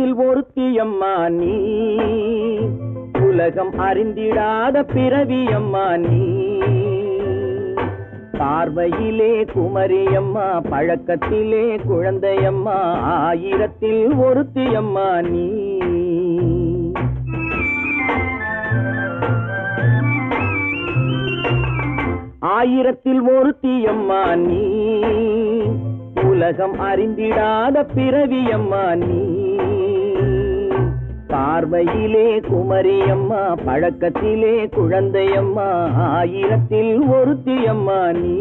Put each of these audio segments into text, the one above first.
ஆயிரத்தில் ஒருத்தியம்மா நீ, உலகம் அறிந்திடாத பிறவியம்மா நீ. பார்வையிலே குமரியம்மா, பழக்கத்திலே குழந்தையம்மா, ஆயிரத்தில் ஒருத்தியம்மா நீ. ஆயிரத்தில் ஒருத்தியம்மா நீ, உலகம் அறிந்திடாத பிறவியம்மா நீ. பார்வையிலே குமரியம்மா, பழக்கத்திலே குழந்தையம்மா, ஆயிரத்தில் ஒருத்தியம்மா நீ.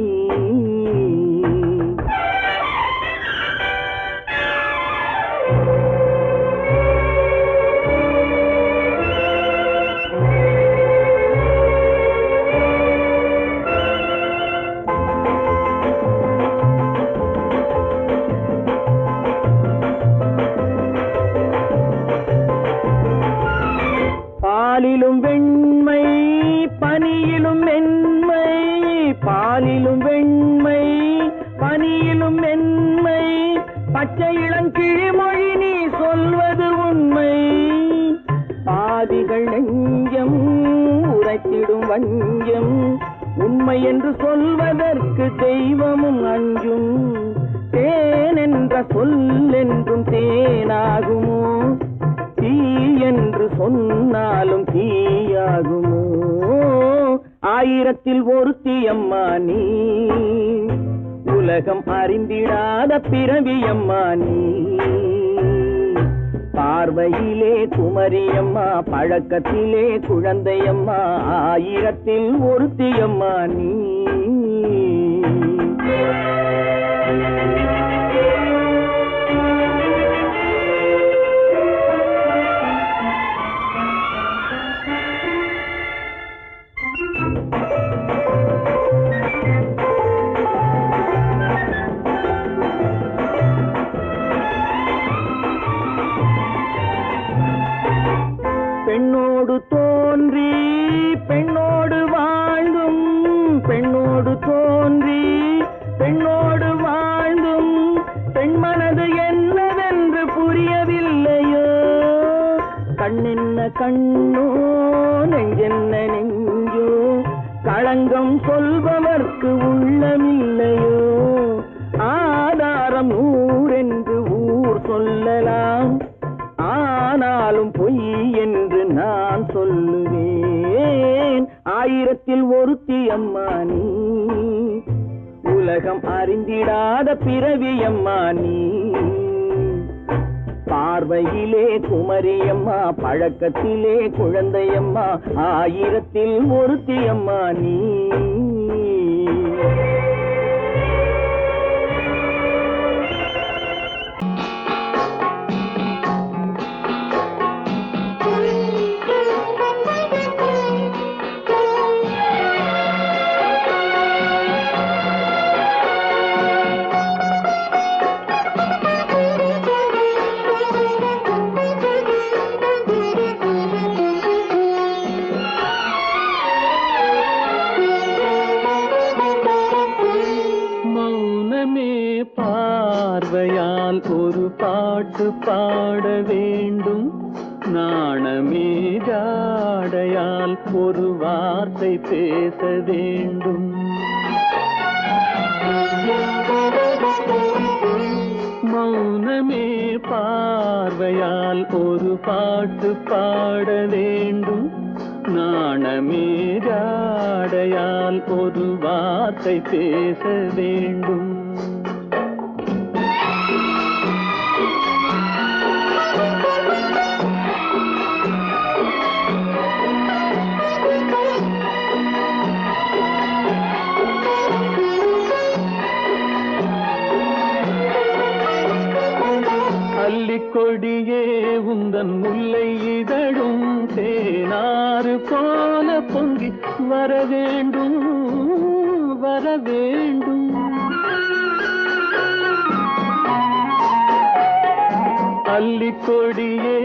பாலிலும் வெண்மை பனியிலும் மென்மை, பாலிலும் வெண்மை பனியிலும் மென்மை, பச்சை இளங்கிழிமொழி நீ சொல்வது உண்மை. பாதிகள் நெஞ்சம் உரைத்திடும் வஞ்சம், உண்மை என்று சொல்வதற்கு தெய்வமும் அஞ்சும். தேன் என்ற சொல் என்றும் தேனாகுமோ, தீ என்று சொன்னாலும் தீயாகுமோ. ஆயிரத்தில் ஒருத்தியம்மா நீ, உலகம் அறிந்திடாத பிறவியம்மா நீ. பார்வையிலே குமரியம்மா, பழக்கத்திலே குழந்தையம்மா, ஆயிரத்தில் ஒருத்தியம்மா நீ. பெண்ணோடு தோன்றி பெண்ணோடு வாழ்ந்தும், பெண்ணோடு தோன்றி பெண்ணோடு வாழ்ந்தும், பெண்மனது என்னவென்று புரியவில்லையோ. கண்ணென்ன கண்ணோ, நெஞ்சென்ன நெஞ்சோ, களங்கம் சொல்பவர்க்கு உள்ளமில்லையோ. ஆதாரம் நூறென்று ஊர் சொல்லலாம், ஆனாலும் பொய் என்று நான் சொல்லுவேன். ஆயிரத்தில் ஒருத்தியம்மா நீ, உலகம் அறிந்திடாத பிறவியம்மா நீ. பார்வையிலே குமரியம்மா, பழக்கத்திலே குழந்தையம்மா, ஆயிரத்தில் ஒருத்தியம்மா நீ. பார்வையால் ஒரு பாட்டு பாட வேண்டும், நாணமே ஜாடையால் ஒரு வார்த்தை பேச வேண்டும். மௌனமே பார்வையால் ஒரு பாட்டு பாட வேண்டும், நாணமே ஜாடையால் ஒரு வார்த்தை பேச வேண்டும். கொடியே உந்தன் முல்லை இதழும் தேனாறு போல பொங்கி வர வேண்டும், வர வேண்டும். அல்லிக்கொடியே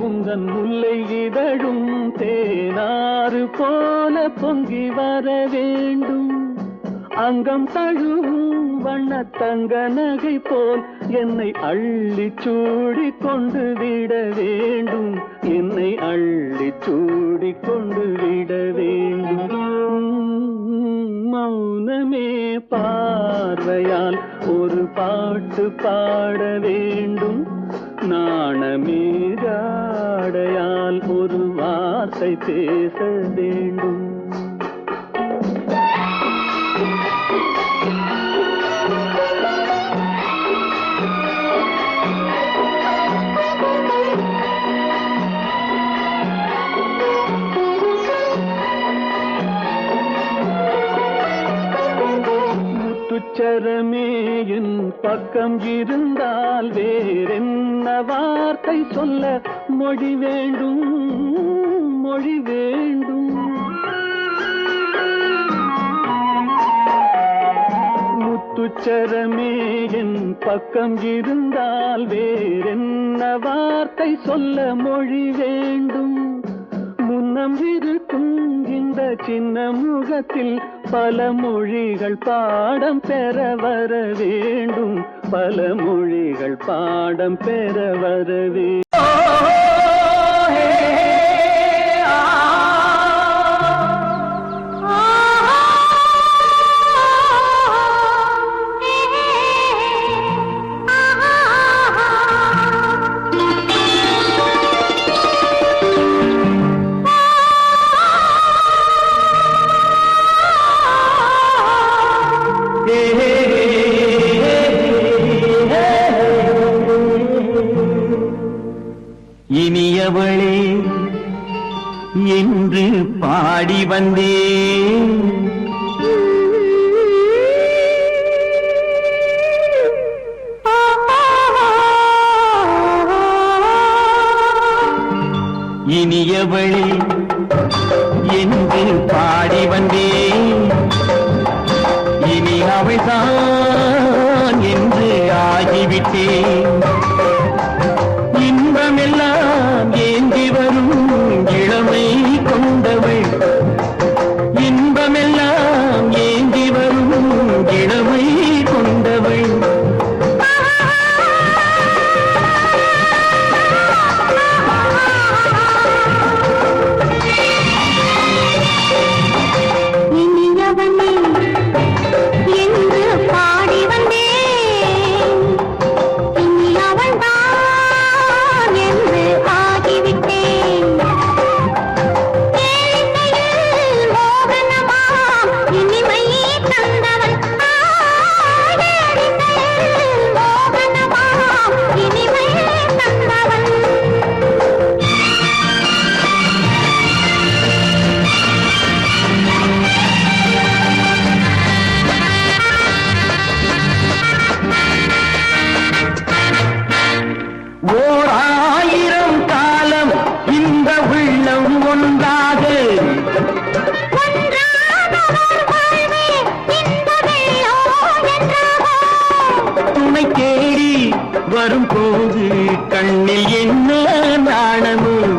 உந்தன் முல்லை இதழும் தேனாறு போல பொங்கி வர வேண்டும். அங்கம் தழுவும் வண்ண தங்க நகை போல் என்னை அள்ளி சூடி கொண்டு விட வேண்டும், என்னை அள்ளி சூடி கொண்டு விட வேண்டும். மௌனமே பார்வையால் ஒரு பாட்டு பாட வேண்டும், நாணமே ஜாடையால் ஒரு வார்த்தை பேச வேண்டும். முத்துச்சரமே என் பக்கம் இருந்தால் வேறென்ன வார்த்தை சொல்ல மொழி வேண்டும், மொழி வேண்டும். முத்துச்சரமே என் பக்கம் இருந்தால் வேறென்ன வார்த்தை சொல்ல மொழி வேண்டும். முன்னம் இருக்கும் இந்த சின்ன முகத்தில் பல மொழிகள் பாடம் பெற வர வேண்டும், பல மொழிகள் பாடம் பெற வர வேண்டும். இனியவளே என்று பாடி வந்தேன், இனியவளே என்று பாடி வந்தேன். இனி அவள்தான் என்று ஆகிவிட்டேன். இன்பமெல்லாம் ஏந்தி வரும் இளமை கொண்டவள், இன்பமெல்லாம் ஏந்தி வரும் இளமை கொண்டவள். இனியவனே என்று பாடி வந்தேன், இனி அவள்தான் என்று ஆகிவிட்டேன். கேளிக்கையில் மோகனமாம் இனிமை தந்தவன், கேளிக்கையில் மோகனமாம் இனிமை தந்தவன். ஓர் ஆயிரம் காலம் இந்த உள்ளம் ஒன்றாக துணை தேடி வரும் போது கண்ணில் என்ன நாணமும்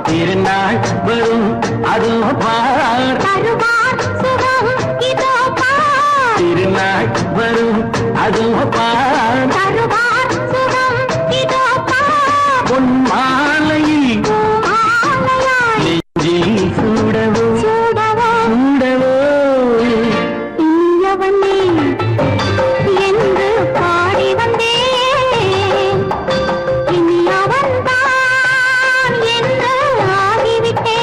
திருநாள் வரும் அதோ பார், திருநாள் வரும் அதோ பார். பொன் மாலையில் நெஞ்சில் சூடவோ சூடவோ. இனியவனே என்று பாடி வந்தேன், இனி அவன்தான் என்று ஆகிவிட்டேன்.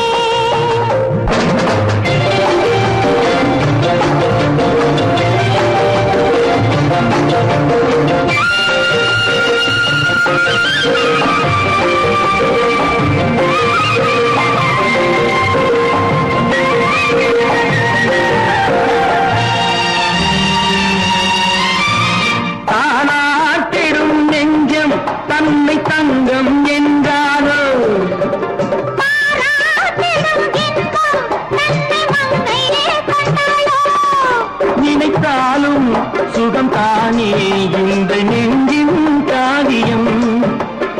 தானாட்டிடும் நெஞ்சம் தன்னை தங்கம் என்றாரோ, நினைத்தாலும் சுகம் தானே இந்த நெஞ்சின் காரியம்.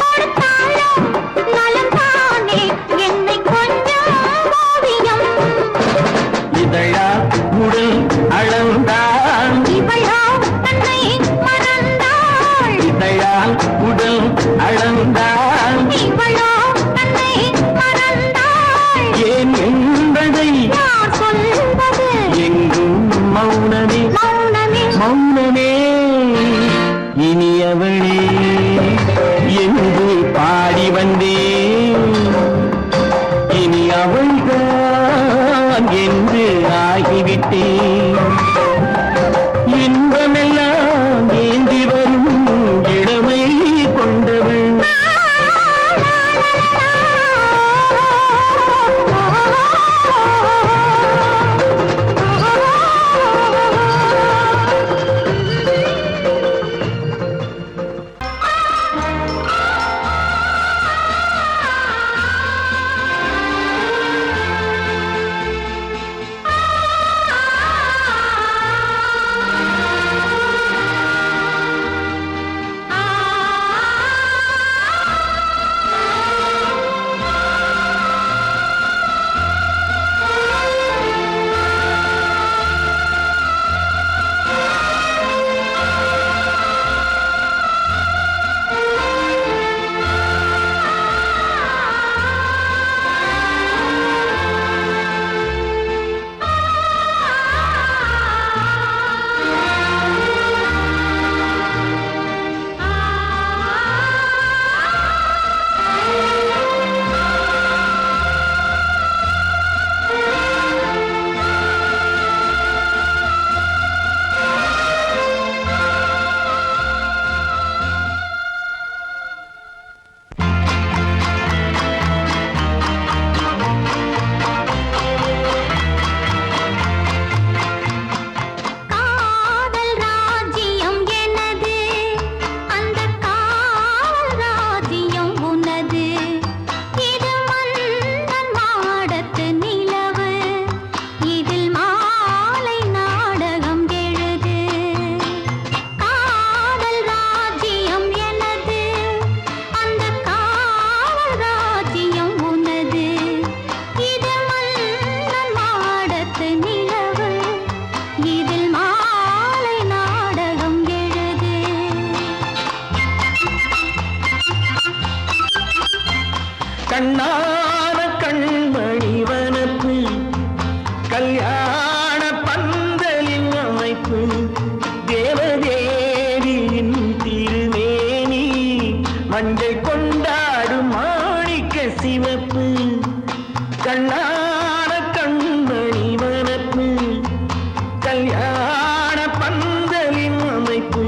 கொடுத்தாலும் நலம் தானே வந்தவளே என்று பாடி வந்தேன். இனி அவள்தான் என்று ஆகிவிட்டேன். இன்பமெல்லாம் ஏந்தி வரும் இளமை கொண்டவள். கண்ணான கண்மணி வனப்பு கல்யாண பந்தலின் அமைப்பு தேவதேவியின் திருமேனி மஞ்சள் கொண்டாடும் மாணிக்க சிவப்பு. கண்ணான கண்மணி வனப்பு கல்யாண பந்தலின் அமைப்பு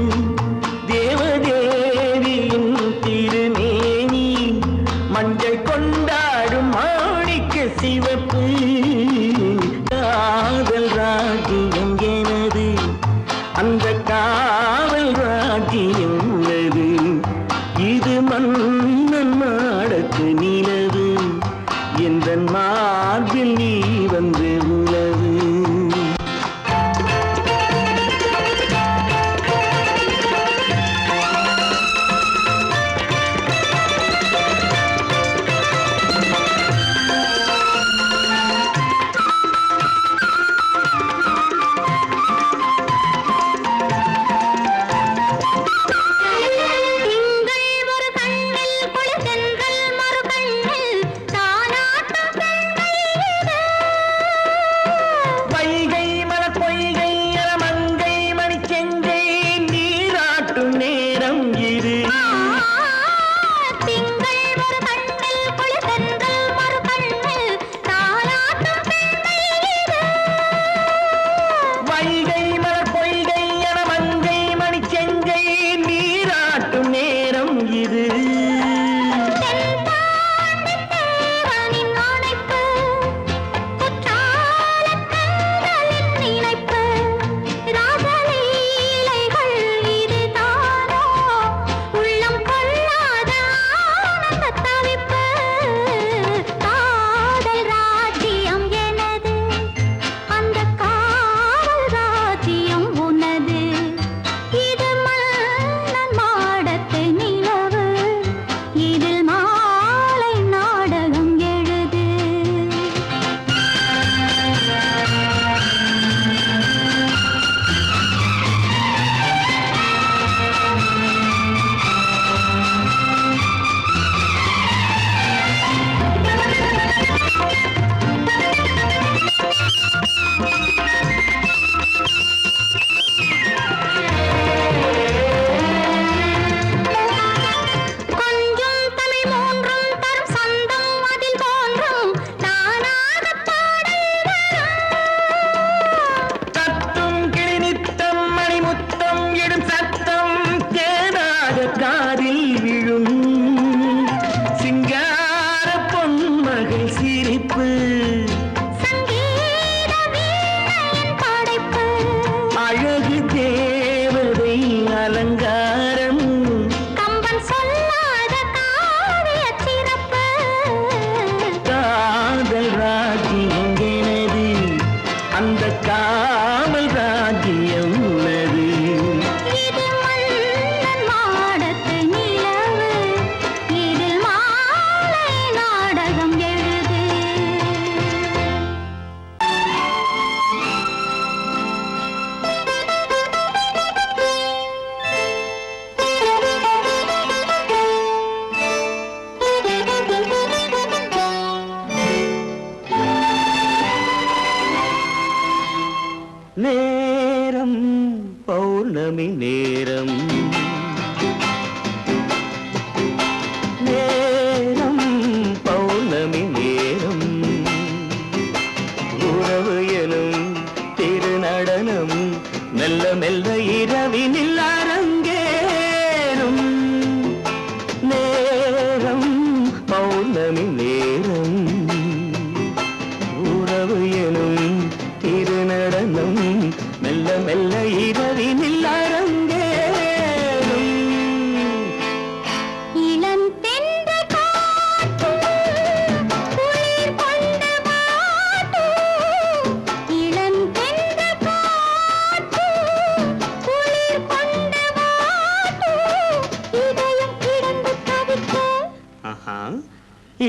தேவதேவியின் திருமேனி மஞ்சள் கொண்டாடும் மாணிக்க சிவப்பு. காதல் ராஜ்யம் எனது அந்த காவல் ராஜ்யம் உள்ளது. இது மன்னன் மாடத்து நிலவு எந்த மார்பில் நீ வந்து உலவு.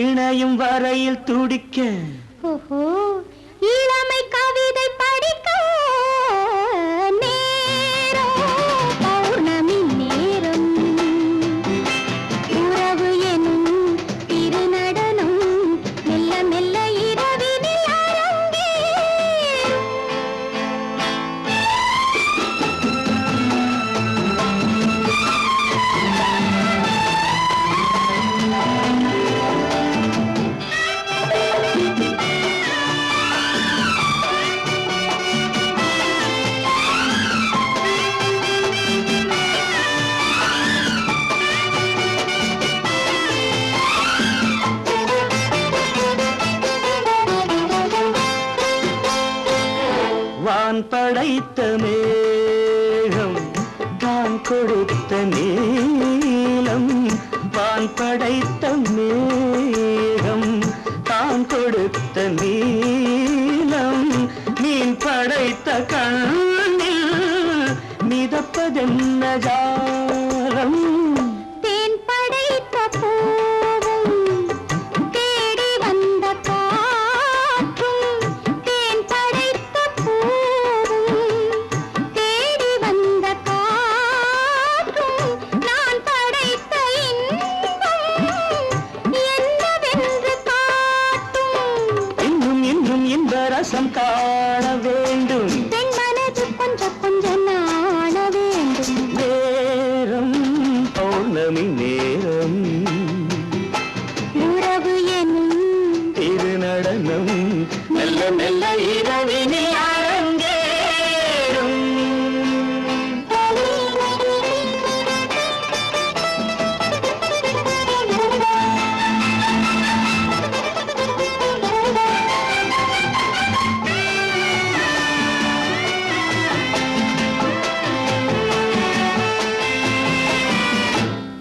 இணையும் வரையில் துடிக்க ஓஹோ இளமை கவிதை படிக்க நேரம் பௌர்ணமி நேரம் உறவு எனும் திருநடனம் மெல்ல மெல்ல இரவினில் வான் படைத்த மேகம் தான் கொடுத்த நீலம் வான் படைத்த மேகம் தான் கொடுத்த நீலம் மீன் படைத்த கண்ணில் மிதப்பதென்ன ஜாலம் தேன் படைத்த பூவும் தேடி வந்த காற்றும் தேன் படைத்த பூவும் தேடி வந்த காற்றும் நான் படைத்த இன்பம் என்னவென்று காட்டும் இன்னும் இன்னும் இந்த ரசம் காண வேண்டும் பெண் மனது கொஞ்சம் கொஞ்சம் நாண வேண்டும் நேரம் பௌர்ணமி நேரம் உறவு எனும் திருநடனம் மெல்ல மெல்ல இரவினில் அரங்கேறும்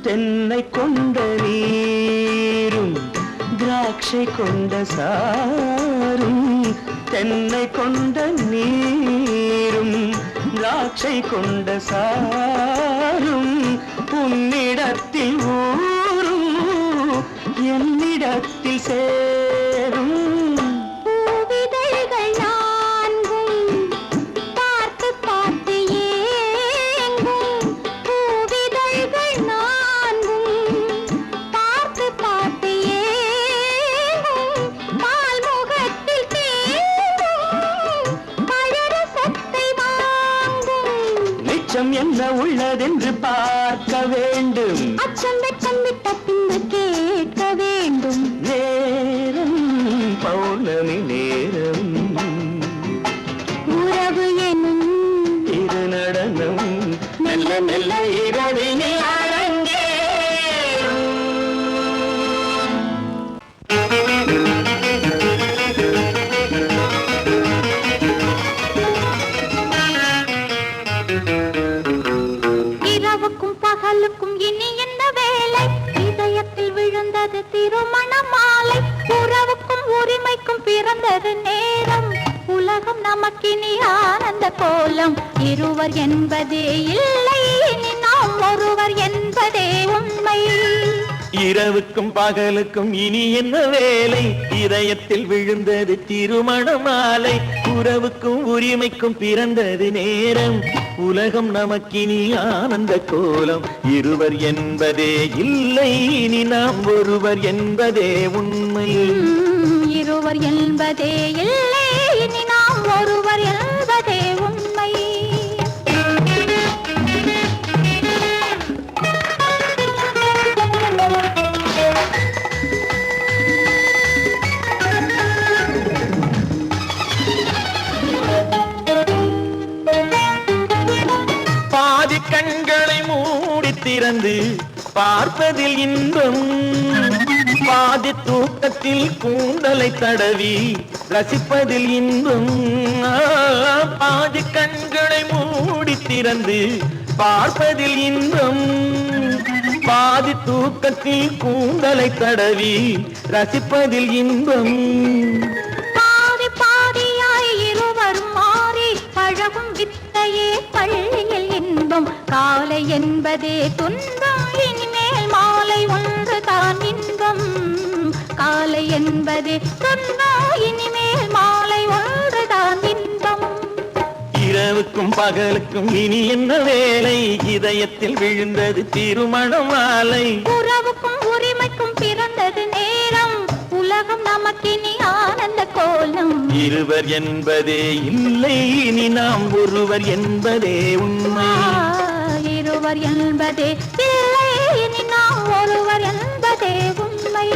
தென்னை கொண்ட நீரும் திராட்சை கொண்ட சாரும் தென்னை கொண்ட நீரும் திராட்சை கொண்ட சாரும் உன்னிடத்தில் ஊரும் என்னிடத்தில் சேரும் பூவிதழ்கள் நான்கும் பார்த்து பார்த்து ஏங்கும் பூவிதழ்கள் நான்கும் பார்த்து பார்த்து ஏங்கும் பால்முகத்தில் தேங்கும் பழரசத்தை வாங்கும் மிச்சம் என்ன உள்ளதென்று பார்க்க வேண்டும் அச்சம் வெச்சம் விட்ட பின்பு கேட்க வேண்டும் நேரம் பௌர்ணமி நேரம் உறவு எனும் திருநடனம் மெல்ல மெல்ல இரவினில் அரங்கேறும் இரவுக்கும் பகலுக்கும் இனி என்ன வேலை இதயத்தில் விழுந்தது திருமண மாலை உறவுக்கும் உரிமைக்கும் பிறந்தது நேரம் உலகம் நமக்கினி ஆனந்த கோலம் இருவர் என்பதே இல்லை இனி நாம் ஒருவர் என்பதே உண்மை இரவுக்கும் பகலுக்கும் இனி என்ன வேலை இதயத்தில் விழுந்தது திருமண மாலை உறவுக்கும் உரிமைக்கும் பிறந்தது நேரம் உலகம் நமக்கினி ஆனந்த கோலம் இருவர் என்பதே இல்லை இனி நாம் ஒருவர் என்பதே உண்மை இருவர் என்பதே இல்லை இனி நாம் ஒருவர் என்பதே உண்மை பாதி கண்களை மூடி திறந்து பார்ப்பதில் இன்பம் பாதி தூக்கத்தில் கூந்தலை தடவி ரசிப்பதில் இன்பம் பாதி கண்களை மூடி திறந்து பார்ப்பதில் இன்பம் பாதி தூக்கத்தில் கூந்தலை தடவி ரசிப்பதில் இன்பம் பாதி பாதியாய் இருவரும் மாறி பழகும் வித்தையே பள்ளியில் இன்பம் காலை என்பதே துன்பம் இனிமேல் மாலை ஒன்று தான் இன்பம் என்பதே சொன்னோம் இனிமேல் மாலை ஒன்றுதான் இன்பம். இரவுக்கும் பகலுக்கும் இனி என்ன வேலை, இதயத்தில் விழுந்தது திருமண மாலை. உறவுக்கும் உரிமைக்கும் பிறந்தது நேரம், உலகம் நமக்கினி ஆனந்த கோலம். இருவர் என்பதே இல்லை இனி நாம் ஒருவர் என்பதே உண்மை. இருவர் என்பதே இல்லை இனி நாம் ஒருவர் என்பதே உண்மை.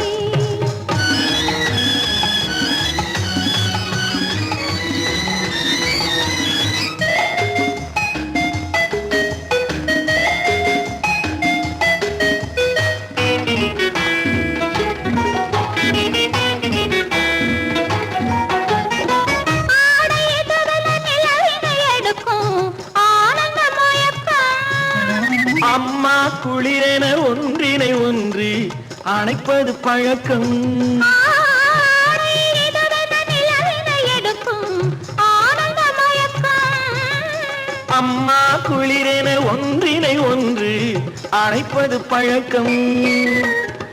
அம்மா குளிரென ஒன்றினை ஒன்று அணைப்பது பழக்கம். அம்மா குளிரென ஒன்றினை ஒன்று அணைப்பது பழக்கம்.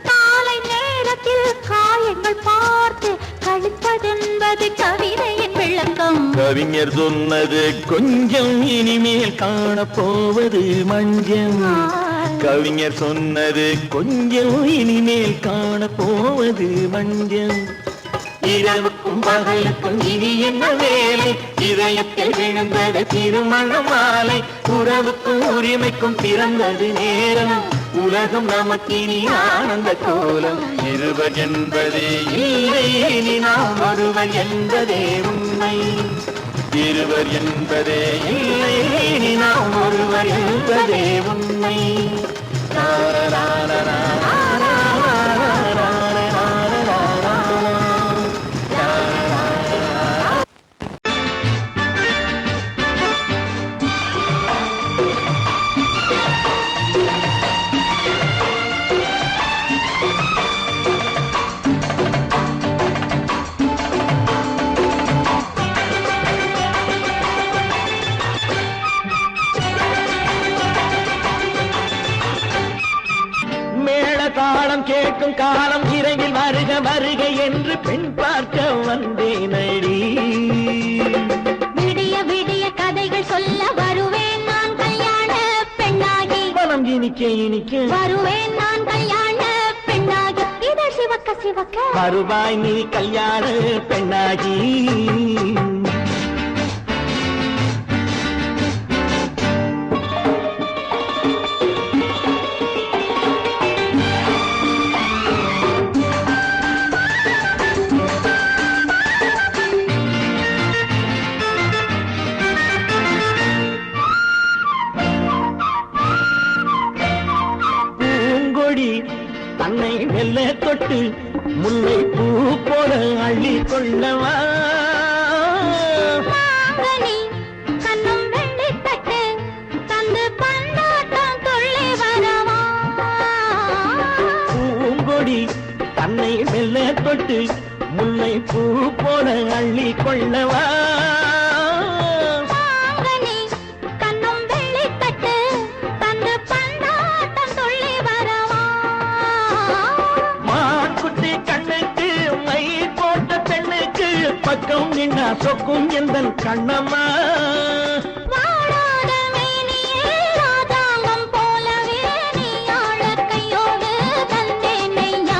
காலை நேரத்தில் காயங்கள் பார்த்து கழிப்பதென்பது கவிதையின் விளக்கம். கவிஞர் சொன்னது கொஞ்சம் இனிமேல் காணப்போவது மஞ்சம். கவிஞர் சொன்னது கொஞ்சம் இனிமேல் காணப்போவது மஞ்சம். இரவுக்கும் பகலுக்கும் இனி என்ன வேலை, இதயத்தில் விழுந்தது திருமண மாலை. உறவுக்கும் உரிமைக்கும் பிறந்தது நேரம், உலகம் நமக்கினி ஆனந்த கோலம். இருவர் என்பதே இல்லை இனி நாம் ஒருவர் என்பதே உண்மை. இருவர் என்பதே இல்லை இனி நாம் ஒருவர் என்பதே உண்மை. தாளம் கேட்கும் காலம் விரைவில் வருக வருக என்று பெண் பார்க்க வந்தேனடி. விடிய விடிய கதைகள் சொல்ல வருவேன் நான் கல்யாண பெண்ணாகி. மனம் இனிக்க இனிக்க வருவேன் நான் கல்யாண பெண்ணாகி. இதை சிவக்க சிவக்க வருவாய் நீ கல்யாண பெண்ணாகி. தன்னை மெல்ல தொட்டு முல்லை பூ போல அள்ளி கொள்ளவா. கண்ணும் வெள்ளி தட்டு தந்து பந்தாட்டம் தொள்ளி வரவா. பூங்கொடி தன்னை மெல்ல தொட்டு முல்லை பூ போல அள்ளி கொள்ளவா. பக்கம் நின்னா சொக்கும் எந்தன் கண்ணம்மா. வாழாத மேனியே ராதாங்கம் போலவே நீ ஆள கையோடு தந்தேன் நெய்யா.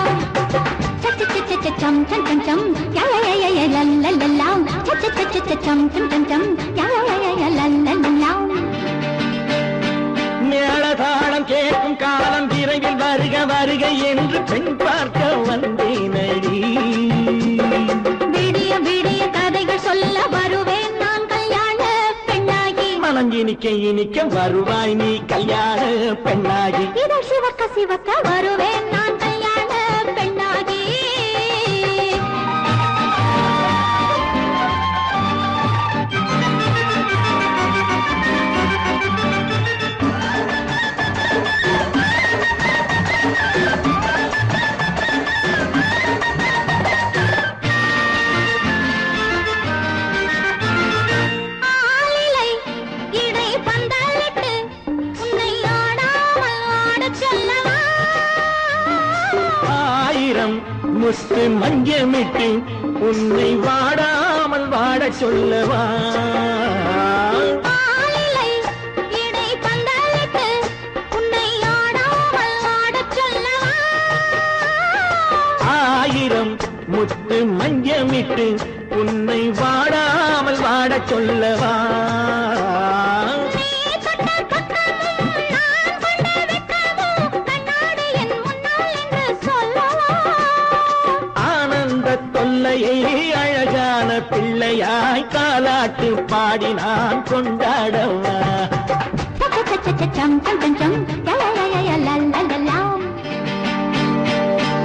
சச்ச சச்ச சச்சம் சம் சம் சம் யய லல்லல்லாம். சச்ச சச்ச சச்சம் சம் சம் சம் யய லல்லல்லாம். மேளதாளம் கேட்கும் காலம் விரைவில் வருக வருக என்று பெண் பார்க்க வந்தேனடி. விடிய விடிய கதைகள் சொல்ல வருவேன் நான் கல்யாண பெண்ணாகி. மனம் இனிக்க இனிக்க வருவாய் நீ கல்யாண பெண்ணாகி. இதை சிவக்க சிவக்க வருவேன் நான் கல்யாண பெண்ணாகி. முத்து மஞ்சமிட்டு உன்னை வாடாமல் வாட சொல்லவா ஆளிலை இடை பந்தலிட்டு உன்னை ஆடாமல் ஆடச் சொல்லவா ஆயிரம் முத்து மஞ்சமிட்டு உன்னை வாடாமல் வாட சொல்லவா நீ தொட்ட பக்கமும் நான் கொண்ட வெட்கமும் கண்ணாடி என் முன்னால் என்று சொல்லவா ஆனந்த தொல்லையை அழகான பிள்ளையாய் தாலாட்டு பாடி நான் கொண்டாடவா சம் சம் சம் சம் லலலலலலலலலாம்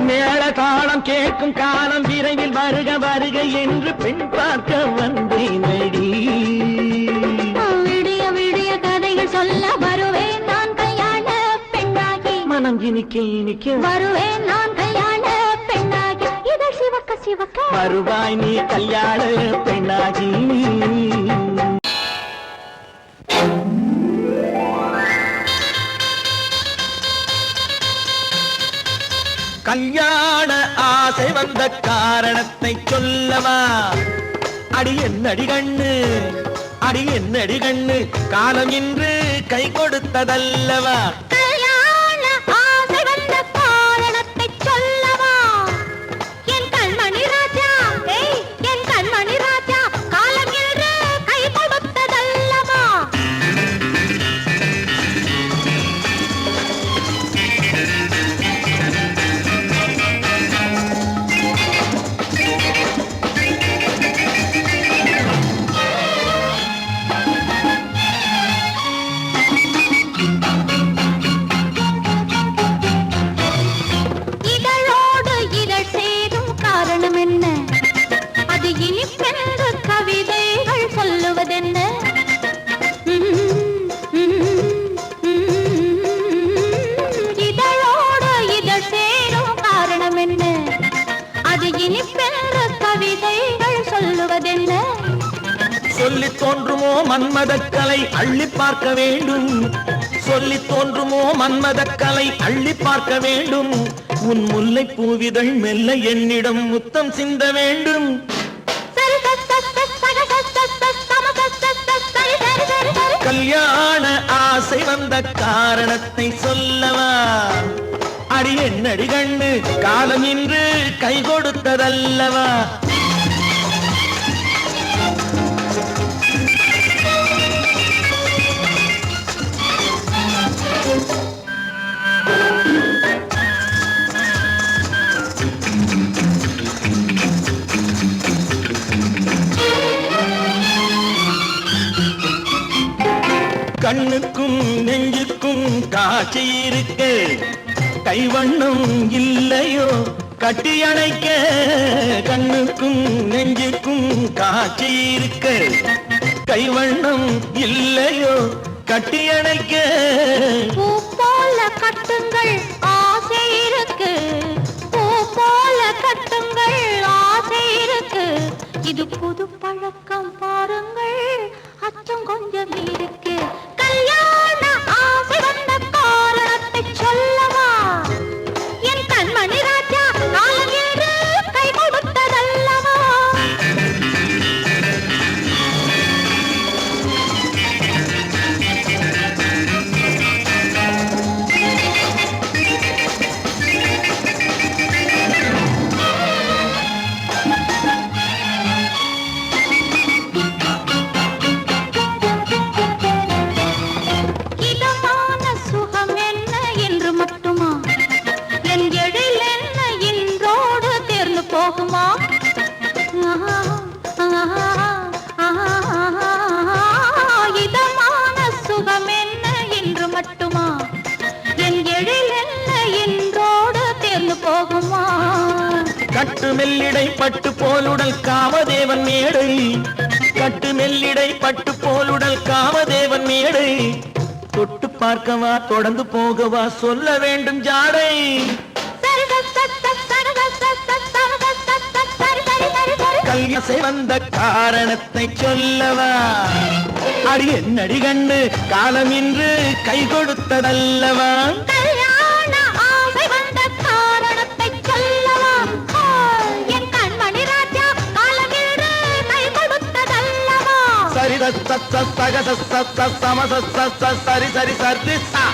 மேள தாளம் கேட்கும் காலம் விரைவில் வருக வருக என்று பெண் பார்க்க வந்தேனடி விடிய விடிய கதைகள் சொல்ல வருவேன் நான் கல்யாண பெண்ணாகி மனம் இனிக்க இனிக்க வருவேன் நான் கல்யாண பெண்ணாகி இதழ் சிவக்க சிவக்க வருவாய் நீ கல்யாண பெண்ணாகி கல்யாண ஆசை வந்த காரணத்தை சொல்லவா அடி என்னடி கண்ணு அடி என்னடி கண்ணு காலம் இன்று கை கொடுத்ததல்லவா கல்யாண ஆசை வந்த காரணத்தை சொல்லவா என் கண்மணி ராஜா என் கண்மணி ராஜா காலம் என்று கை கொடுத்ததல்லவா இதழோடு இதழ் சேரும் காரணம் என்ன அது இனிப்பென்று கவிதைகள் சொல்லுவதென்ன இதழோடு இதழ் சேரும் காரணம் என்ன அது இனிப்பென்று கவிதைகள் சொல்லுவதென்ன சொல்லி தோன்றுமோ மன்மதக்கலை அள்ளி பார்க்க வேண்டும் சொல்லி தோன்றுமோ மன்மதக்கலை அள்ளி பார்க்க வேண்டும் உன் முல்லை பூவிதழ் மெல்ல என்னிடம் முத்தம் சிந்த வேண்டும் கல்யாண ஆசை வந்த காரணத்தை சொல்லவா அடி என்னடி கண்ணு காலம் இன்று கை கொடுத்ததல்லவா கண்ணுக்கும் நெஞ்சுக்கும் காட்சி இருக்கு கைவண்ணம் இல்லையோ கட்டி அணைக்க கண்ணுக்கும் நெஞ்சுக்கும் காட்சி இருக்கு கைவண்ணம் இல்லையோ கட்டி அணைக்க பூ போல கட்டுங்கள் ஆசை இருக்கு பூ போல கட்டுங்கள் ஆசை இருக்கு இது புது பழக்கம் பாருங்கள் அச்சம் கொஞ்சம் இருக்கு கல்யாண ஆசை வந்த காரணத்தை சொல்லவா என் கண்மணி ராஜா காலம் என்று கை கொடுத்ததல்லவா இதமான சுகம் என்ன என்று மட்டுமா என் எழில் என்ன இன்றோடு தேர்ந்து போகுமா இதமான சுகம் என்ன என்று மட்டுமா என் எழில் என்ன இன்றோடு தேர்ந்து போகுமா கட்டு மெல்லிடை பட்டு போலுடல் காமதேவன் மேடை கட்டு மெல்லிடை பட்டு போலுடல் காமதேவன் மேடை தொட்டு பார்க்கவா தொடர்ந்து போகவா சொல்ல வேண்டும் ஜாடை கல்யாசை வந்த காரணத்தை சொல்லவா அடி என்னடி கண்டு காலம் இன்று கை கொடுத்ததல்லவா கல்யாண ஆசை வந்த காரணத்தை சொல்லவா சரி சரி சரி சா.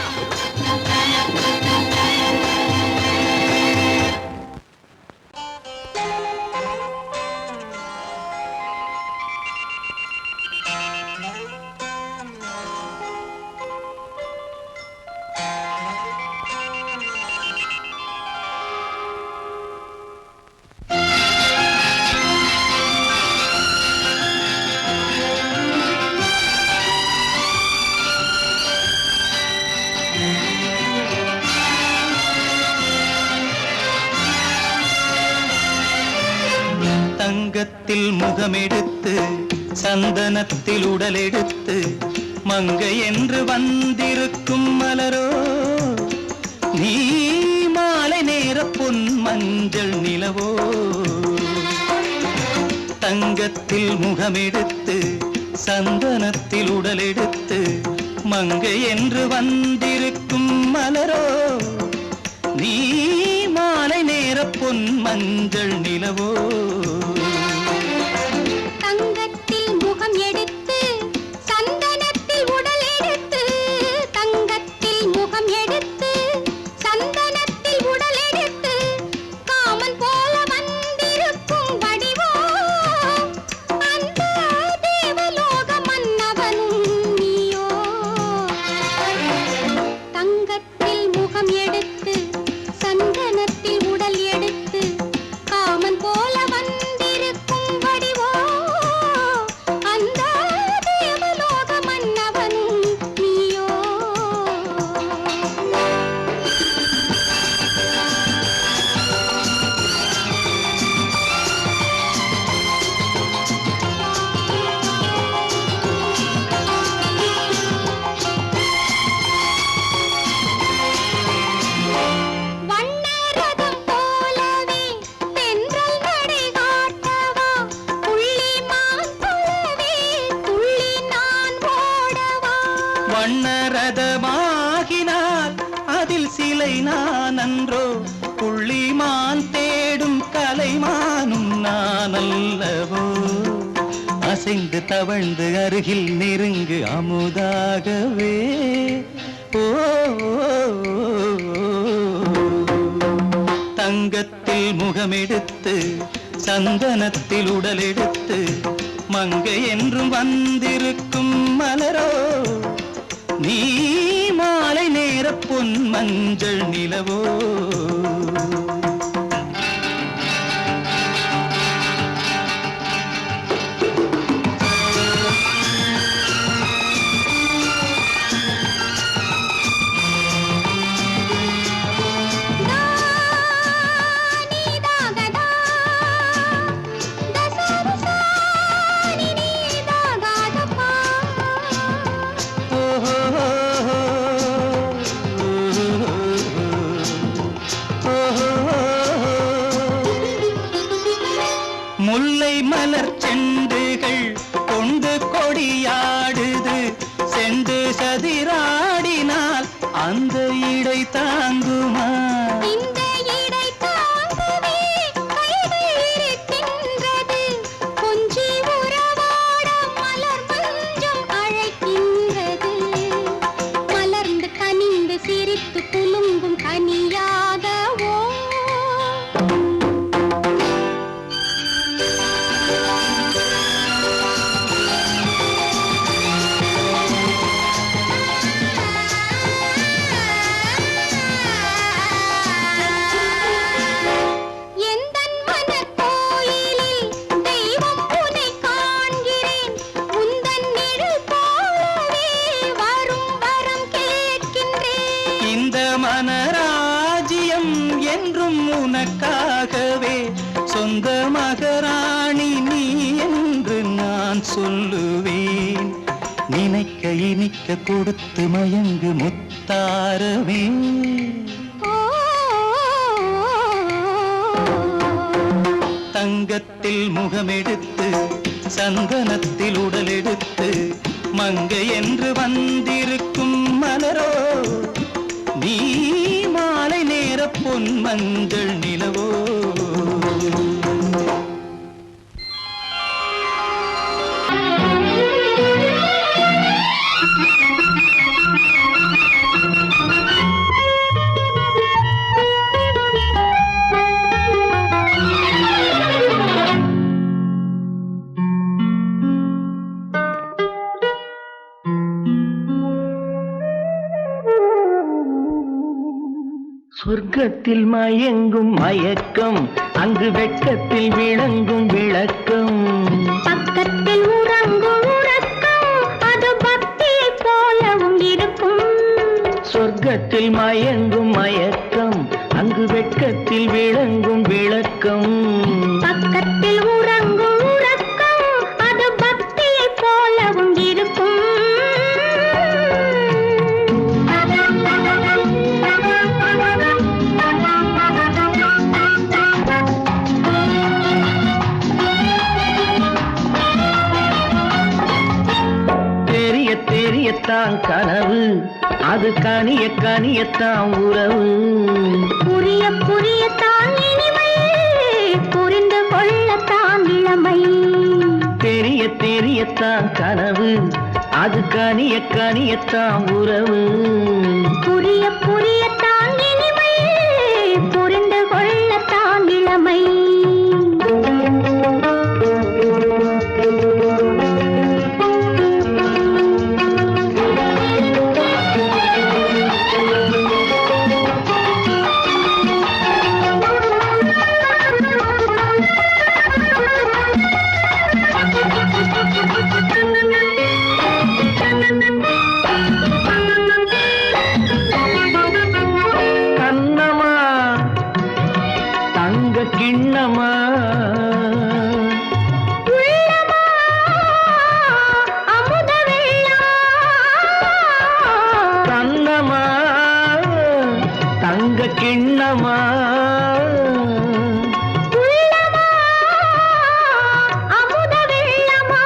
தங்கத்தில் முகமெடுத்து சந்தனத்தில் உடலெடுத்து மங்கை என்று வந்திருக்கும் மலரோ நீ மாலை நேர பொன் மஞ்சள் நிலவோ. தங்கத்தில் முகமெடுத்து சந்தனத்தில் உடலெடுத்து மங்கை என்று வந்திருக்கும் மலரோ நீ மாலை நேர பொன் மஞ்சள் நிலவோ. தங்கத்தில் முகம் எடுத்து சந்தனத்தில் உடல் எடுத்து தங்கத்தில் முகம் எடுத்து சந்தனத்தில் உடல் எடுத்து காமன் போல வந்திருக்கும் வடிவோ அந்த தேவலோக மன்னவனும் நீயோ. தங்கத்தில் முகம் எடுத்து சந்தனத்தில் உடல் எடுத்து காமன் போல வந்திருக்கும் வடிவோ அந்த தேவலோக மன்னவனும் நீயோ. வண்ணரதம் போலவே தென்றல் நடை காட்டவா புள்ளிமான் போலவே துள்ளி நான் ஓடவா. வண்ணரதமாகினால் அதில் சிலை நான் அன்றோ புள்ளிமான் தேடும் கலைமானும் நான் அல்லவோ. அசைந்து தவழ்ந்து அருகில் நெருங்கு அமுதாகவே ஓ. தங்கத்தில் முகமெடுத்து சந்தனத்தில் உடலெடுத்து மங்கை என்றும் வந்திருக்கும் மலரோ நீ மாலை நேர பொன் மஞ்சள் நிலவோ. முல்லை மலர் செண்டுகள் கொண்டு கொடியாடுது செண்டு சதிராடினால் அந்த இடை தாங்குமா. இந்த இடை தாங்கவே கைகள் இருக்கின்றது கொஞ்சி உறவாட மலர் மஞ்சம் அழைக்கின்றது. மலர்ந்து கனிந்து சிரித்து குலுங்கும் கனியாகவோ. எந்தன் மனக்கோயிலில் தெய்வம் உன்னை காண்கிறேன் உந்தன் நிழல் போலவே வரும் வரம் கேட்கின்றேன். இந்த மனராஜ்யம் என்றும் உனக்காகவே சொந்த மகராணி நீ என்று நான் சொல்லுவேன். நினைக்க இனிக்க கொடுத்து மயங்கு முத்தாரவே. ஓ தங்கத்தில் முகமெடுத்து சந்தனத்தில் உடலெடுத்து மங்கை என்று வந்திருக்கும் மலரோ நீ மாலை நேர பொன் மஞ்சள் நிலவோ. சொர்க்கத்தில் மயங்கும் மயக்கம் அங்கு வெட்கத்தில் விளங்கும் விளக்கம் பக்கத்தில் உறங்கும் உறக்கம் அது பக்தியை போலவும் இருக்கும் சொர்க்கத்தில் மயங்கும் மயக்கம் அங்கு வெட்கத்தில் விளங்கும் விளக்கம் பக்கத்தில் உறங்கும் உறக்கம் அது பக்தியை போலவும் இருக்கும் தெரிய தெரியத்தான் கனவு அது கனிய கனியத்தான் உறவு புரிய புரியத்தான் இனிமை புரிந்து கொள்ளத்தான் இளமை தெரிய தெரியத்தான் கனவு அது கனிய கனியத்தான் உறவு புரிய புரியத்தான் இனிமை புரிந்து கொள்ளத்தான் இளமை கண்ணமா தங்க கிண்ணமா உள்ளமா அமுத வெள்ளம் கண்ணமா தங்க கிண்ணமா உள்ளமா அமுத வெள்ளமா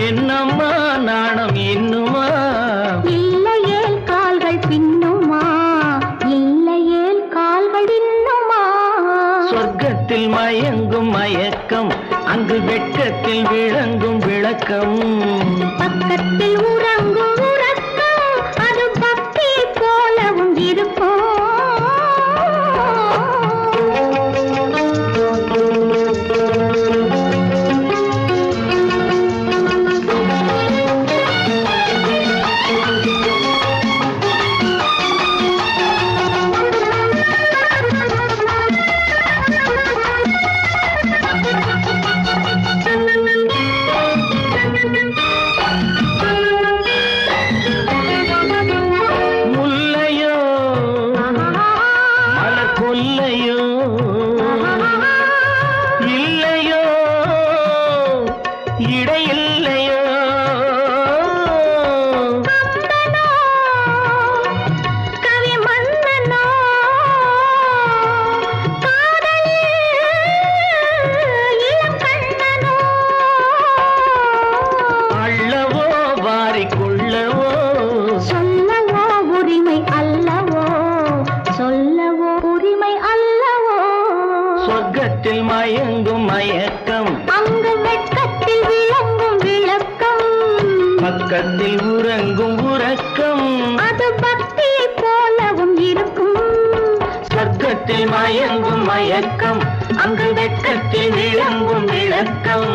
என்னம்மா நாணம் இன்னுமா இல்லையேல் கால்கள் பின்னுமா இல்லையேல் கால்கள் இன்னுமா சொர்க்கத்தில் மயங்கும் மயக்கம் அங்கு வெட்கத்தில் விளங்கும் விளக்கம் பக்கத்தில் உறங்கும் உறக்கம் அது பக்தியை போலவும் இருக்கும் முல்லையோ மலர் கொல்லையோ இல்லையோ இடையில்லையோ கம்பனோ கவி மன்னனோ காதலில் இளம் கண்ணனோ அள்ளவோ வாரிக்கொள்ளவோ சொல்லவோ உரிமை அல்லவோ சொல்லவோ உரிமை அல்லவோ சொர்க்கத்தில் மயங்கும் மயக்கம் அங்கு வெட்கத்தில் விளங்கும் விளக்கம் பக்கத்தில் உறங்கும் உறக்கம் அது பக்தியை போலவும் இருக்கும் சொர்க்கத்தில் மயங்கும் மயக்கம் அங்கு வெட்கத்தில் விளங்கும் விளக்கம்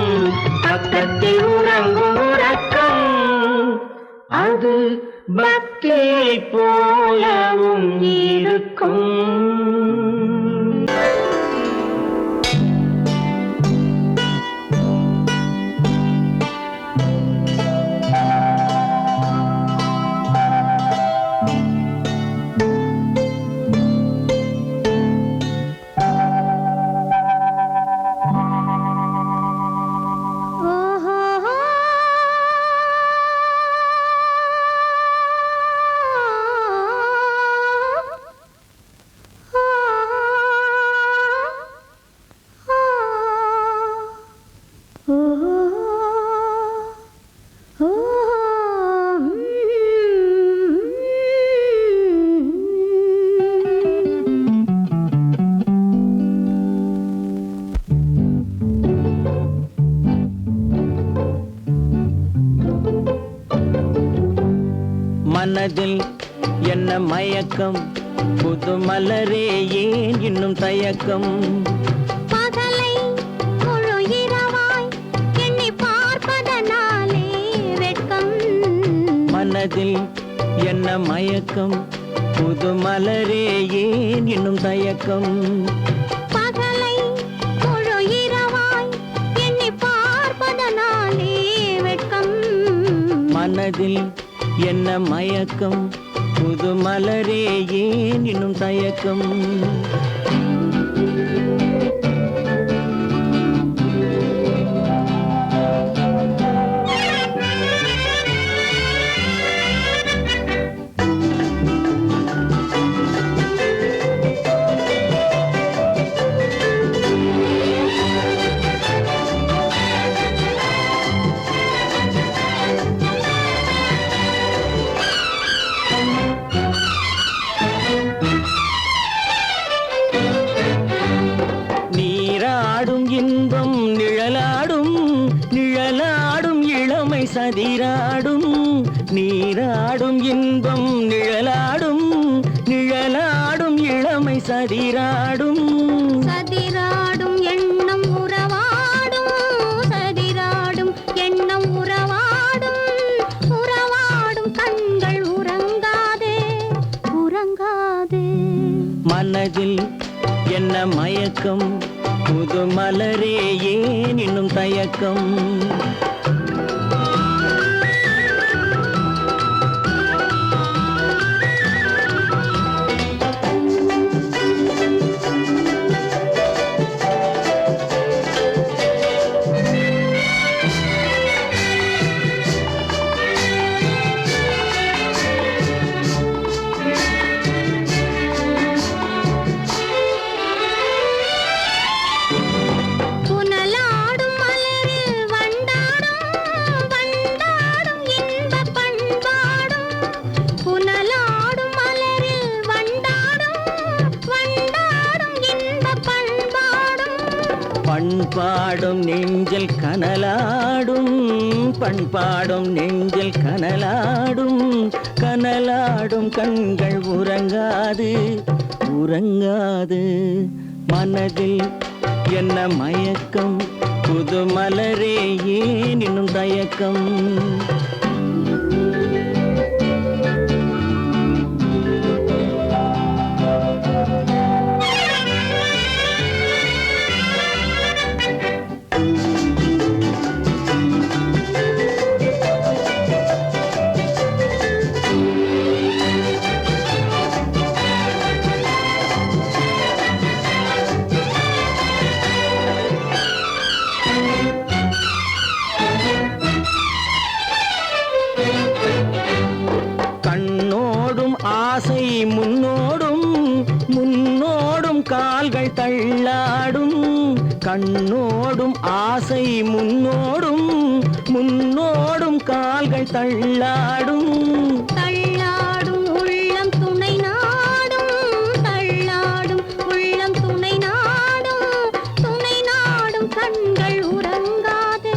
பக்கத்தில் உறங்கும் உறக்கம் அது பக்தியை போலவும் இருக்கும் ஓஹோ மனதில் என்ன மயக்கம் புது மலரே ஏன் இன்னும் தயக்கம் பகலை முழு இரவாய் எண்ணி பார்ப்பதனாலே வெட்கம் மனதில் என்ன மயக்கம் புது மலரே ஏன் இன்னும் தயக்கம் பகலை முழு இரவாய் எண்ணி பார்ப்பதனாலே வெட்கம் மனதில் என்ன மயக்கம் புது மலரே ஏன் இன்னும் தயக்கம் இன்பம் நிழலாடும் நிழலாடும் இளமை சதிராடும் நீராடும் இன்பம் நிழலாடும் நிழலாடும் இளமை சதிராடும் சதிராடும் எண்ணம் உறவாடும் சதிராடும் எண்ணம் உறவாடும் உறவாடும் கண்கள் உறங்காதே உறங்காதே மனதில் என்ன மயக்கம் புது மலரே ஏன் இன்னும் தயக்கம் பண்பாடும் நெஞ்சில் கனலாடும் பண்பாடும் நெஞ்சில் கனலாடும் கனலாடும் கண்கள் உறங்காது உறங்காது மனதில் என்ன மயக்கம் புது மலரே ஏன் இன்னும் தயக்கம் ஆசை முன்னோடும் முன்னோடும் கால்கள் தள்ளாடும் கண்ணோடும் ஆசை முன்னோடும் முன்னோடும் கால்கள் தள்ளாடும் தள்ளாடும் உள்ளம் துணை நாடும் தள்ளாடும் உள்ளம் துணை நாடும் கண்கள் உறங்காதே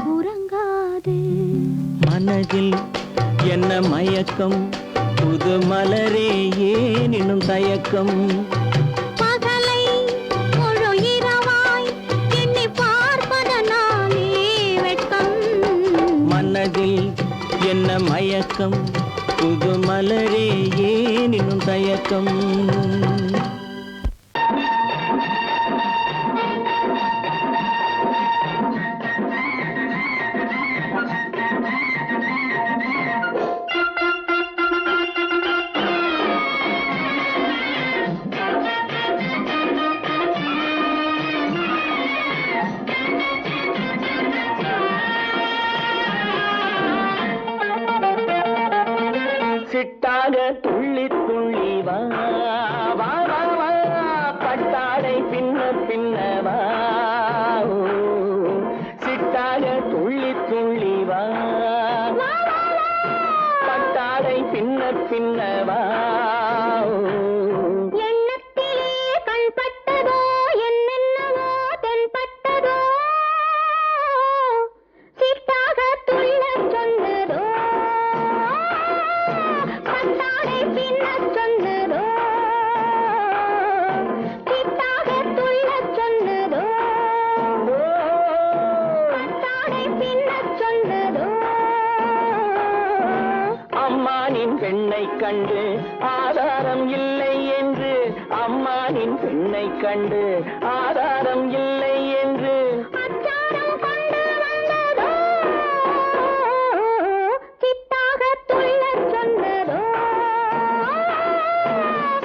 உறங்காதே மனதில் என்ன மயக்கம் புது மலரே ஏன் இன்னும் தயக்கம் பகலை முழு இரவாய் எண்ணி பார்ப்பதனாலே வெட்கம் மனதில் என்ன மயக்கம் புது மலரே ஏன் இன்னும் தயக்கம் சிட்டாக துள்ளி துள்ளி வா வா வா வா பட்டாடை பின்ன பின்னவா சிட்டாக துள்ளி துள்ளி வா பட்டாடை பின்ன பின்னவா எண்ணத்திலே கண்பட்டதோ என்னென்னவோ தென்பட்டதோ சிட்டாக துள்ளச் சொன்னதோ பட்டாடை பின்னச் சொன்னதோ சிட்டாக துள்ளச் சொன்னதோ பட்டாடை பின்னச் சொன்னதோ அம்மானின் பெண்ணை கண்டு ஆதா ஆதாரம் இல்லை என்று அம்மானின் பெண்ணை கண்டு ஆதாரம் இல்லை என்று அச்சாரம் கொண்டு வந்ததோ சித்தாக துள்ளச் சொன்னதோ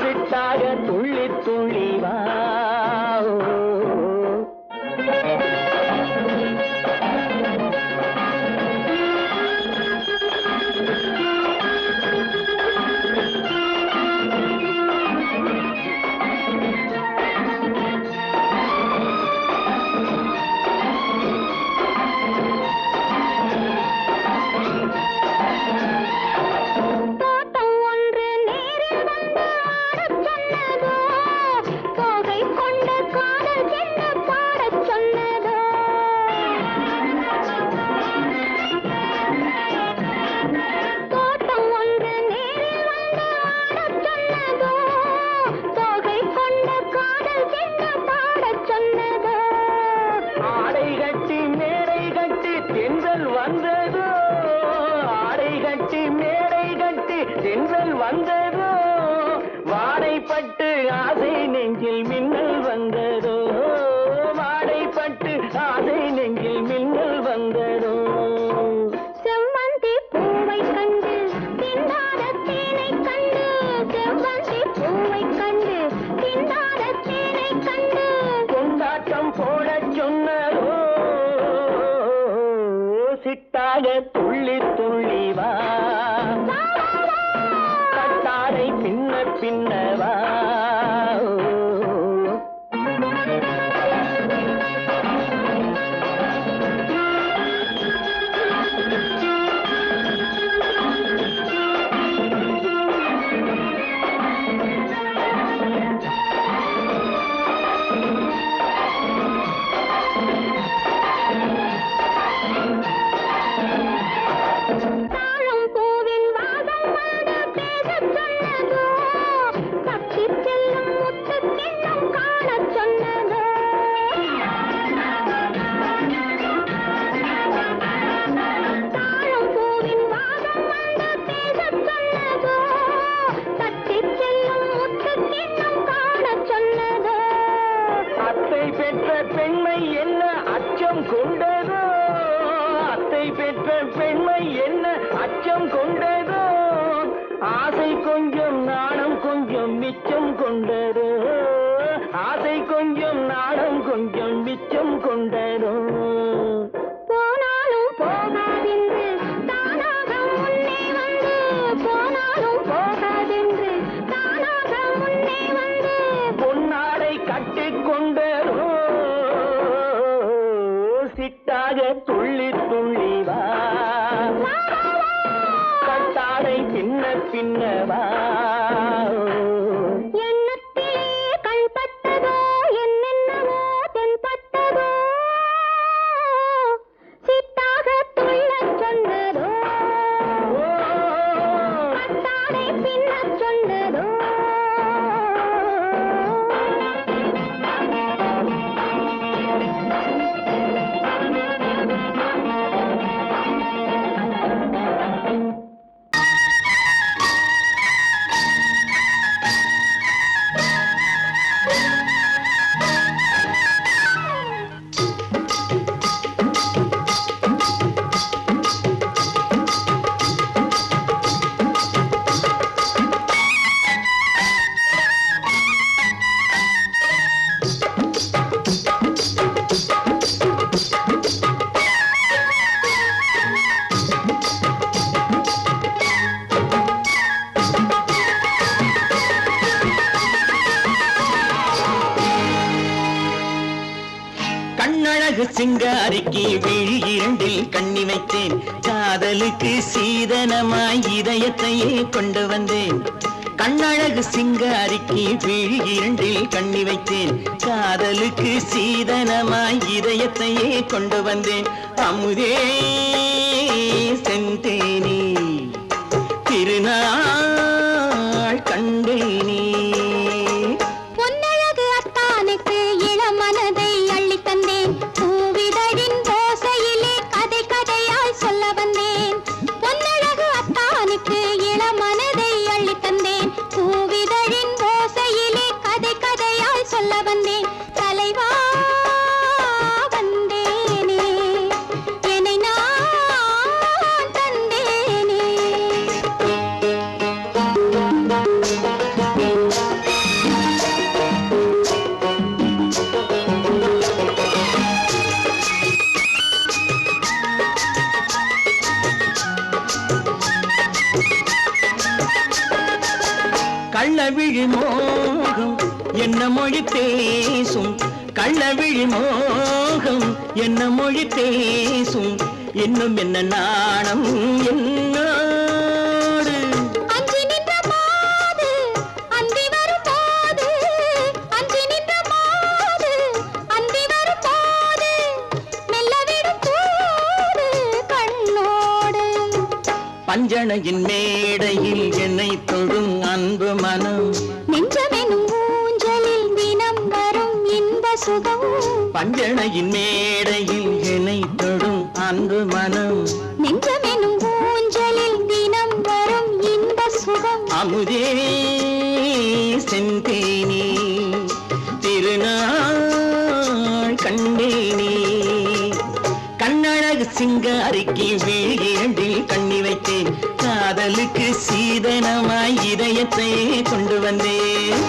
சித்தாக துள்ளி துள்ளி வா தோட்டம் ஒன்று நேரில் வந்து ஆடச் சொன்னதோ தோகை கொண்ட காதல் என்ன பாடச் சொன்னதோ தோட்டம் ஒன்று நேரில் வந்து ஆடச் சொன்னதோ தோகை கொண்ட காதல் என்ன பாடச் சொன்னதோ ஆடை கட்டி மேடை கட்டி தென்றல் வந்ததோ ஆடை கட்டி மேடை கட்டி தென்றல் வந்ததோ வாடைப்பட்டு ஆசை நெஞ்சில் மின்னல் வந்ததோ வாடைப்பட்டு ஆசை நெஞ்சில் மின்னல் வந்ததோ செவ்வந்தி பூவை கண்டு திண்டாத தேனை கண்டு செவ்வந்தி பூவை கண்டு திண்டாத தேனை கண்டு கொண்டாட்டம் போடச் சொன்னதோ சிட்டாக துள்ளி துள்ளி வா கட்டாரை பின்ன பின்ன வா தாழம் பூவின் வாசம் வந்து பேசச் சொன்னதோ தப்பிச் செல்லும் முத்துக் கிண்ணம் காணச் சொன்னதோ தாழம் பூவின் வாசம் வந்து பேசச் சொன்னதோ தப்பிச் செல்லும் முத்துக் கிண்ணம் காணச் சொன்னதோ அத்தை பெற்ற பெண்மை என்ன அச்சம் கொண்டதோ அத்தை பெற்ற பெண்மை என்ன அச்சம் கொண்டதோ ஆசை கொஞ்சம் நாணம் கொஞ்சம் மிச்சம் கொண்டதோ ஆசை கொஞ்சம் நாணம் கொஞ்சம் மிச்சம் கொண்டதோ போனாலும் போகாதென்று தானாக முன்னே வந்து போனாலும் போகாதென்று தானாக முன்னே வந்து பொன்னாடை கட்டிக் கொண்டதோ சிட்டாக துள்ளி துள்ளி வா கட்டாடை பின்ன பின்ன வா எண்ணத்திலே கண்பட்டதோ என்னென்னவோ தென்பட்டதோ சித்தாக துள்ளச் சொன்னதோ கட்டாடை பின்னச் சொன்னதோ கண்ணழகு சிங்காரிக்கு விழி இரண்டில் கண்ணி வைத்தேன் காதலுக்கு சீதனமாய் இதயத்தையே கொண்டு வந்தேன் கண்ணழகு சிங்காரிக்கு விழி இரண்டில் கண்ணி வைத்தேன் காதலுக்கு சீதனமாய் இதயத்தையே கொண்டு வந்தேன் அமுதே செந்தேனே திருநாள் கண்டேனே பொன்னழகு அத்தானுக்கு இளமனதை அள்ளித் தந்தேன் பூவிதழின் ஓசையிலே கதை கதையாய் சொல்ல வந்தேன் பொன்னழகு அத்தானுக்கு இளமனதை அள்ளித் தந்தேன் பூவிதழின் கள்ளவிழி மோகம் என்ன மொழி பேசும் கள்ளவிழி மோகம் என்ன மொழி பேசும் இன்னும் என்ன நாணம் என்னோடு அஞ்சி நின்ற மாது அந்தி வரும் போது அஞ்சி நின்ற மாது அந்தி வரும் போது மெல்ல விடும் போது கண்ணோடு பஞ்சணையின் மேடையில் என்னை தொடும் அன்பு மனம் நெஞ்சமெனும் ஊஞ்சலில் தினம் வரும் இன்ப சுகம் பஞ்சணையின் மேடையில் என்னை தொடும் அன்பு மனம் நெஞ்சமெனும் ஊஞ்சலில் தினம் வரும் இன்ப சுகம் அமுதே செந்தேனே திருநாள் கண்டேனே கண்ணழகு சிங்காரிக்கு விழியண்டில் கண்ணி வைத்தேன் காதலுக்கு சீதனமாய் இதயத்தை கொண்டு வந்தேன்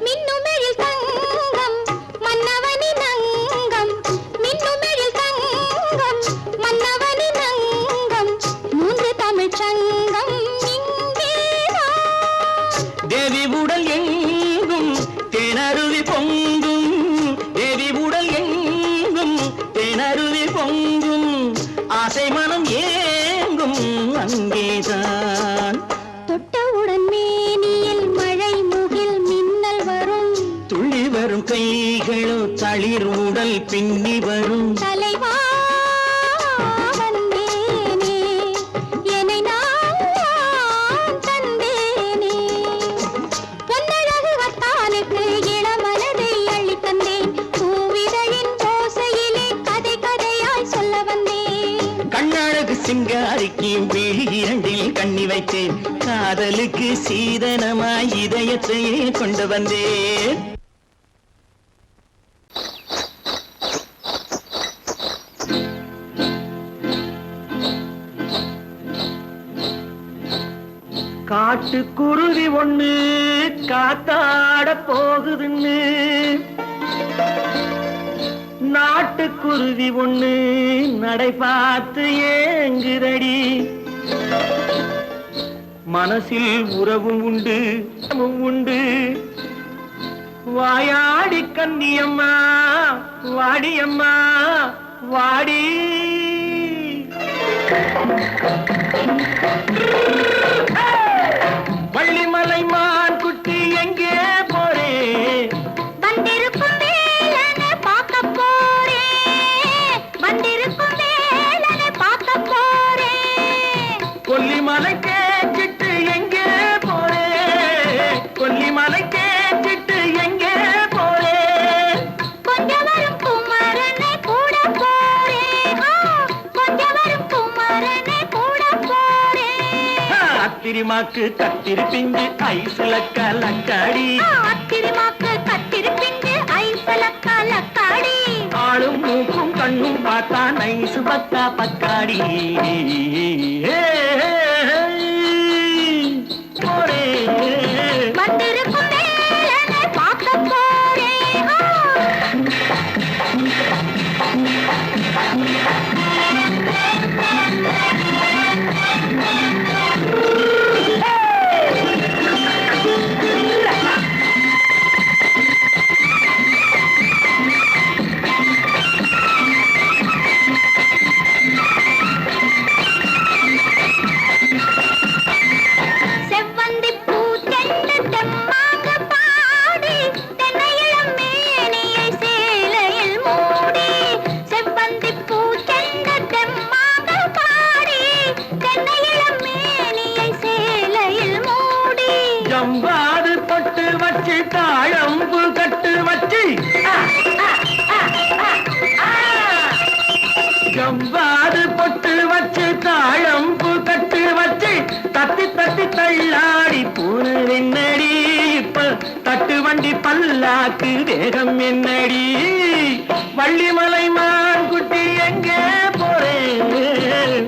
மின்னுமெழில் தங்கம் மன்னவனின் அங்கம் மின்னுமெழில் தங்கம் மன்னவனின் அங்கம் மூன்று தமிழ்ச் சங்கம் இங்கேதான் தேவி உடல் எங்கும் தேனருவி பொங்கும் தேவி உடல் எங்கும் தேனருவி பொங்கும் ஆசை மனம் ஏங்கும் அங்கேதான் தொட்டவுடன் மேனியில் மழை முகில் மின்னல் வரும் துள்ளி வரும் கைகளோ தளிர் உடல் பின்னி வரும் தலைவா வந்தேனே என்னை நான் தந்தேனே பொன்னழகு வத்தானுக்கு இளமனதை அள்ளித் தந்தேன் பூவிதழின் ஓசையிலே கதை கதையாய் சொல்ல வந்தேன் கண்ணழகு சிங்காரிக்கு விழி இரண்டில் கண்ணி வைத்தேன் காதலுக்கு சீதனமாய் இதயத்தையே கொண்டு வந்தேன் காட்டுக்குருவி ஒண்ணு காத்தாட போகுதுன்னு நாட்டுக்குருவி ஒண்ணு நடை பார்த்து ஏங்குதடி மனசில் உறவும் உண்டு உண்டு வாயாடி கன்னியம்மா வாடியம்மா வாடி வள்ளிமலை மான் குட்டி எங்கே போறே வந்திருக்கும் வேலனை பார்க்க போறேன் வந்திருக்கும் வேலனை பார்க்க போறேன் கொல்லிமலை கேச்சிட்டு எங்கே போறே கொல்லிமலை கேச்சிட்டு எங்கே போறே கொஞ்சம் வரும் குமரனை கூட போறேன் கொஞ்சம் வரும் குமரனை கூட போறேன் அத்திரிமாக்கு கத்திரி பிஞ்சு ஐசுல கலக்காடி அத்திரிமாக்கு கத்திரி பிஞ்சு ஐசல கலக்காடி ஆளும் மூக்கும் கண்ணும் பார்த்தா நைசு பக்கா பக்காடி போறே வந்திருக்கும் வேலனை பார்க்க போறேன் செவ்வந்தி பூ தென்று தெம்மாக பாடி தென்னையிளம் மேனியை சேலையில் மூடி செவ்வந்தி பூ தென்று தெம்மாக பாடி தென்னையிளம் மேனியை சேலையில் மூடி ஜம்பாது பொட்டு வச்சு தாழம்பு கட்டு வச்சு ஜம்பாது பொட்டு வச்சு தாழம்பு கட்டு வச்சு தத்தி தத்தி தள்ளாடி பூனை என்னடி இப்ப தட்டு வண்டி பல்லாக்கு வேகம் என்னடி வள்ளிமலை மான் குட்டி எங்கே போறேன்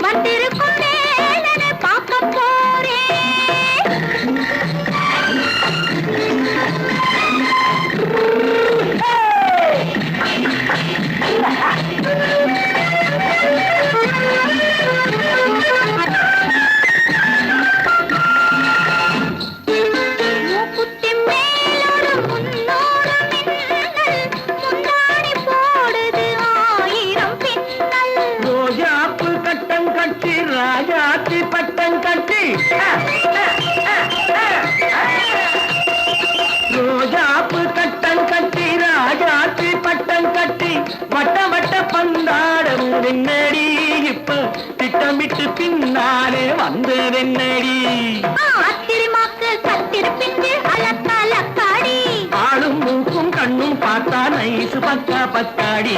ஆடவும் என்னடி இப்ப திட்டமிட்டு பின்னாலே வந்ததென்னடி ஆத்திரமாக்கு கத்திருப்பிஞ்சு அலக்காடி ஆளும் மூக்கும் கண்ணும் பார்த்தா நைசு பக்கா பக்காடி